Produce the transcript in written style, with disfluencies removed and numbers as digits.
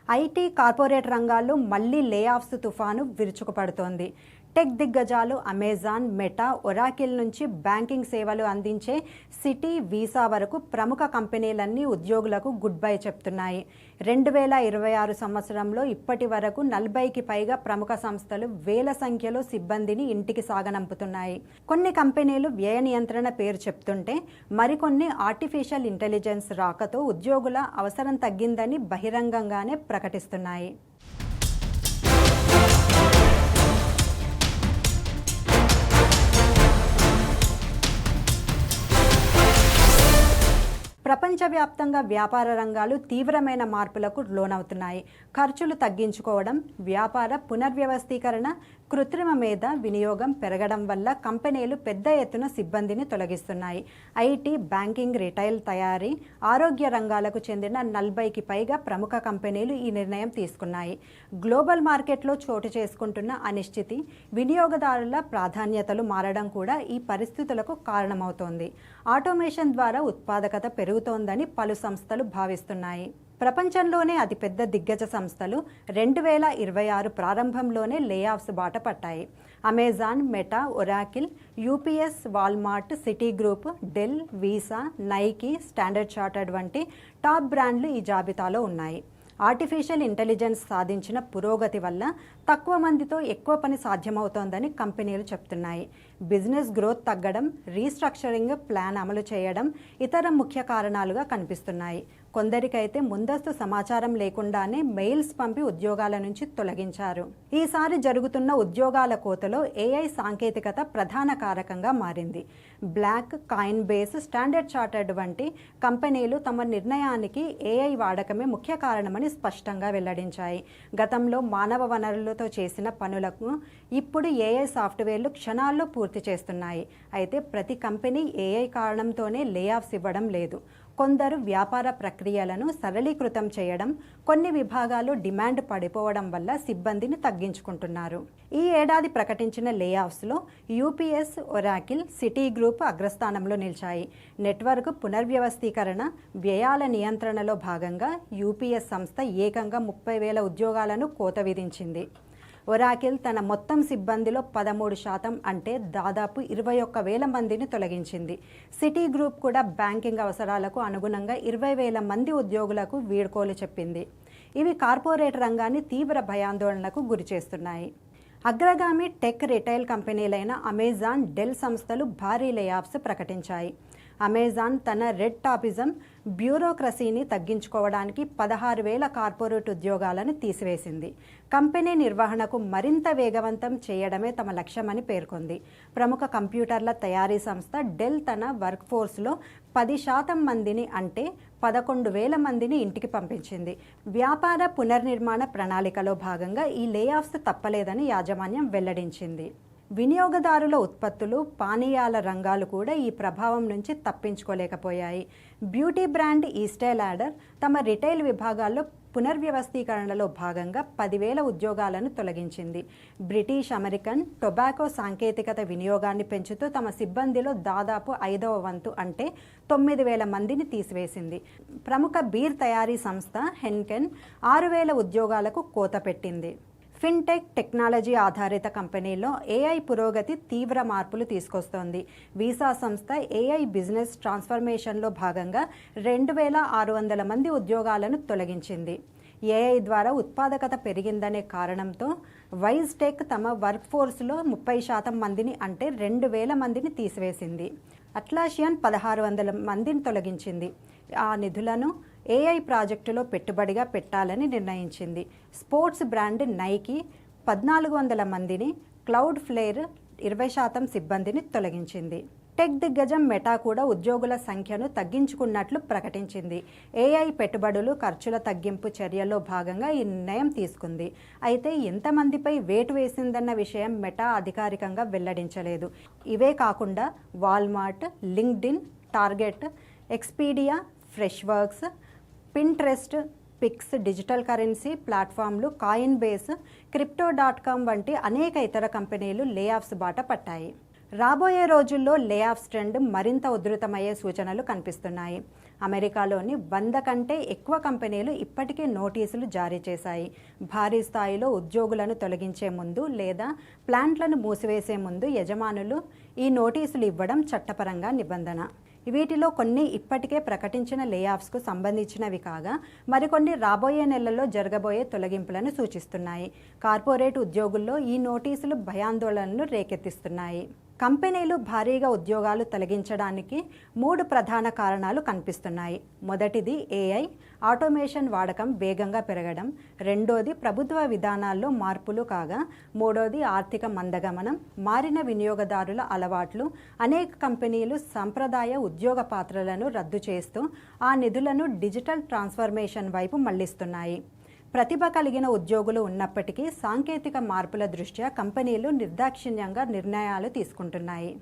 IT corporate రంగాల్లో మళ్లీ layoffs తుఫాను విరుచుకుపడుతోంది. టెక్ దిగ్గజాలు అమెజాన్, మెటా, ఒరాకిల్ నుంచి బ్యాంకింగ్ సేవలు అందించే సిటీ, వీసా వరకు ప్రముఖ కంపెనీలన్నీ ఉద్యోగులకు గుడ్ బై చెప్తున్నాయి. 2026 సంవత్సరంలో ఇప్పటి వరకు 40కి పైగా ప్రముఖ సంస్థలు వేల సంఖ్యలో సిబ్బందిని ఇంటికి సాగనంపుతున్నాయి. కొన్ని కంపెనీలు వ్యయ నియంత్రణ పేరు చెప్తుంటే మరికొన్ని ఆర్టిఫిషియల్ ఇంటెలిజెన్స్ రాకతో ఉద్యోగుల అవసరం తగ్గిందని బహిరంగంగానే ప్రకటిస్తున్నాయి. ప్రపంచవ్యాప్తంగా వ్యాపార రంగాలు తీవ్రమైన మార్పులకు లోనవుతున్నాయి. ఖర్చులు తగ్గించుకోవడం, వ్యాపార పునర్వ్యవస్థీకరణ, కృత్రిమ మేధ వినియోగం పెరగడం వల్ల కంపెనీలు పెద్ద ఎత్తున సిబ్బందిని తొలగిస్తున్నాయి. ఐటీ, బ్యాంకింగ్, రిటైల్, తయారీ, ఆరోగ్య రంగాలకు చెందిన 40కి పైగా ప్రముఖ కంపెనీలు ఈ నిర్ణయం తీసుకున్నాయి. గ్లోబల్ మార్కెట్లో చోటు చేసుకుంటున్న అనిశ్చితి, వినియోగదారుల ప్రాధాన్యతలు మారడం కూడా ఈ పరిస్థితులకు కారణమవుతోంది. ఆటోమేషన్ ద్వారా ఉత్పాదకత పెరుగుతోందని పలు సంస్థలు భావిస్తున్నాయి. ప్రపంచంలోనే అతిపెద్ద దిగ్గజ సంస్థలు 2026 ప్రారంభంలోనే లేఆఫ్స్ బాట పట్టాయి. Amazon, Meta, Oracle, UPS, Walmart, Citigroup, Dell, Visa, Nike, Standard Chartered వంటి టాప్ బ్రాండ్లు ఈ జాబితాలో ఉన్నాయి. ఆర్టిఫిషియల్ ఇంటెలిజెన్స్ సాధించిన పురోగతి వల్ల తక్కువ మందితో ఎక్కువ పని సాధ్యమవుతోందని కంపెనీలు చెప్తున్నాయి. బిజినెస్ గ్రోత్ తగ్గడం, రీస్ట్రక్చరింగ్ ప్లాన్ అమలు చేయడం ఇతర ముఖ్య కారణాలుగా కనిపిస్తున్నాయి. కొందరికైతే ముందస్తు సమాచారం లేకుండానే మెయిల్స్ పంపి ఉద్యోగాల నుంచి తొలగించారు. ఈసారి జరుగుతున్న ఉద్యోగాల కోతలో ఏఐ సాంకేతికత ప్రధాన కారకంగా మారింది. Block, Coinbase, Standard Chartered వంటి కంపెనీలు తమ నిర్ణయానికి ఏఐ వాడకమే ముఖ్య కారణమని స్పష్టంగా వెల్లడించాయి. గతంలో మానవ వనరులతో చేసిన పనులకు ఇప్పుడు ఏఐ సాఫ్ట్వేర్లు క్షణాల్లో పూర్తి చేస్తున్నాయి. అయితే ప్రతి కంపెనీ ఏఐ కారణంతోనే లేఆఫ్స్ ఇవ్వడం లేదు. కొందరు వ్యాపార ప్రక్రియలను సరళీకృతం చేయడం, కొన్ని విభాగాలు డిమాండ్ పడిపోవడం వల్ల సిబ్బందిని తగ్గించుకుంటున్నారు. ఈ ఏడాది ప్రకటించిన లేఆఫ్స్లో యూపీఎస్, ఒరాకిల్, సిటీ గ్రూప్ అగ్రస్థానంలో నిలిచాయి. నెట్వర్క్ పునర్వ్యవస్థీకరణ, వ్యయాల నియంత్రణలో భాగంగా యూపీఎస్ సంస్థ ఏకంగా 30,000 ఉద్యోగాలను కోత విధించింది. ఒరాకిల్ తన మొత్తం సిబ్బందిలో 13% అంటే దాదాపు 21,000 మందిని తొలగించింది. సిటీ గ్రూప్ కూడా బ్యాంకింగ్ అవసరాలకు అనుగుణంగా 20,000 మంది ఉద్యోగులకు వీడ్కోలు చెప్పింది. ఇవి కార్పొరేట్ రంగాన్ని తీవ్ర భయాందోళనకు గురిచేస్తున్నాయి. అగ్రగామి టెక్, రిటైల్ కంపెనీలైన అమెజాన్, డెల్ సంస్థలు భారీ లేఆఫ్స్ ప్రకటించాయి. అమెజాన్ తన రెడ్ టాపిజం, బ్యూరోక్రసీని తగ్గించుకోవడానికి 16,000 కార్పొరేట్ ఉద్యోగాలను తీసివేసింది. కంపెనీ నిర్వహణకు మరింత వేగవంతం చేయడమే తమ లక్ష్యమని పేర్కొంది. ప్రముఖ కంప్యూటర్ల తయారీ సంస్థ డెల్ తన వర్క్ఫోర్స్లో 10% మందిని అంటే 11,000 మందిని ఇంటికి పంపించింది. వ్యాపార పునర్నిర్మాణ ప్రణాళికలో భాగంగా ఈ లేఆఫ్స్ తప్పలేదని యాజమాన్యం వెల్లడించింది. వినియోగదారుల ఉత్పత్తులు, పానీయాల రంగాలు కూడా ఈ ప్రభావం నుంచి తప్పించుకోలేకపోయాయి. బ్యూటీ బ్రాండ్ ఈస్టే లాడర్ తమ రిటైల్ విభాగాల్లో పునర్వ్యవస్థీకరణలో భాగంగా 10,000 ఉద్యోగాలను తొలగించింది. బ్రిటిష్ అమెరికన్ టొబాకో సాంకేతికత వినియోగాన్ని పెంచుతూ తమ సిబ్బందిలో దాదాపు 5వ వంతు అంటే 9,000 మందిని తీసివేసింది. ప్రముఖ బీర్ తయారీ సంస్థ హెన్కెన్ 6,000 ఉద్యోగాలకు కోత పెట్టింది. ఫిన్టెక్, టెక్నాలజీ ఆధారిత కంపెనీలో ఏఐ పురోగతి తీవ్ర మార్పులు తీసుకొస్తోంది. వీసా సంస్థ ఏఐ బిజినెస్ ట్రాన్స్ఫర్మేషన్లో భాగంగా 2,600 మంది ఉద్యోగాలను తొలగించింది. ఏఐ ద్వారా ఉత్పాదకత పెరిగిందనే కారణంతో వైజ్ టెక్ తమ వర్క్ఫోర్స్లో 30% మందిని అంటే 2,000 మందిని తీసివేసింది. అట్లాసియన్ 1,600 మందిని తొలగించింది. ఆ నిధులను ఏఐ ప్రాజెక్టులో పెట్టుబడిగా పెట్టాలని నిర్ణయించింది. స్పోర్ట్స్ బ్రాండ్ నైకీ 1,400 మందిని, క్లౌడ్ ఫ్లేర్ 20% సిబ్బందిని తొలగించింది. టెక్ దిగ్గజం మెటా కూడా ఉద్యోగుల సంఖ్యను తగ్గించుకున్నట్లు ప్రకటించింది. ఏఐ పెట్టుబడులు, ఖర్చుల తగ్గింపు చర్యల్లో భాగంగా ఈ నిర్ణయం తీసుకుంది. అయితే ఎంతమందిపై వేటు వేసిందన్న విషయం మెటా అధికారికంగా వెల్లడించలేదు. ఇవే కాకుండా Walmart, LinkedIn, Target, Expedia, Freshworks, Pinterest, పిక్స్, డిజిటల్ కరెన్సీ ప్లాట్ఫామ్లు, కాయిన్ బేస్, crypto.com వంటి అనేక ఇతర కంపెనీలు లేఆఫ్స్ బాట పట్టాయి. రాబోయే రోజుల్లో లే ఆఫ్స్ ట్రెండ్ మరింత ఉధృతమయ్యే సూచనలు కనిపిస్తున్నాయి. అమెరికాలోని 100 కంటే ఎక్కువ కంపెనీలు ఇప్పటికే నోటీసులు జారీ చేశాయి. భారీ స్థాయిలో ఉద్యోగులను తొలగించే ముందు లేదా ప్లాంట్లను మూసివేసే ముందు యజమానులు ఈ నోటీసులు ఇవ్వడం చట్టపరంగా నిబంధన. వీటిలో కొన్ని ఇప్పటికే ప్రకటించిన లేఆఫ్స్కు సంబంధించినవి కాగా మరికొన్ని రాబోయే నెలల్లో జరగబోయే తొలగింపులను సూచిస్తున్నాయి. కార్పొరేట్ ఉద్యోగుల్లో ఈ నోటీసులు భయాందోళనలు రేకెత్తిస్తున్నాయి. కంపెనీలు భారీగా ఉద్యోగాలు తొలగించడానికి 3 ప్రధాన కారణాలు కనిపిస్తున్నాయి. మొదటిది ఏఐ, ఆటోమేషన్ వాడకం వేగంగా పెరగడం. రెండోది ప్రభుత్వ విధానాల్లో మార్పులు కాగా మూడోది ఆర్థిక మందగమనం, మారిన వినియోగదారుల అలవాట్లు. అనేక కంపెనీలు సంప్రదాయ ఉద్యోగ పాత్రలను రద్దు చేస్తూ ఆ నిధులను డిజిటల్ ట్రాన్స్ఫర్మేషన్ వైపు మళ్లిస్తున్నాయి. ప్రతిభ కలిగిన ఉద్యోగులు ఉన్నప్పటికీ సాంకేతిక మార్పుల దృష్ట్యా కంపెనీలు నిర్దాక్షిణ్యంగా నిర్ణయాలు తీసుకుంటున్నాయి.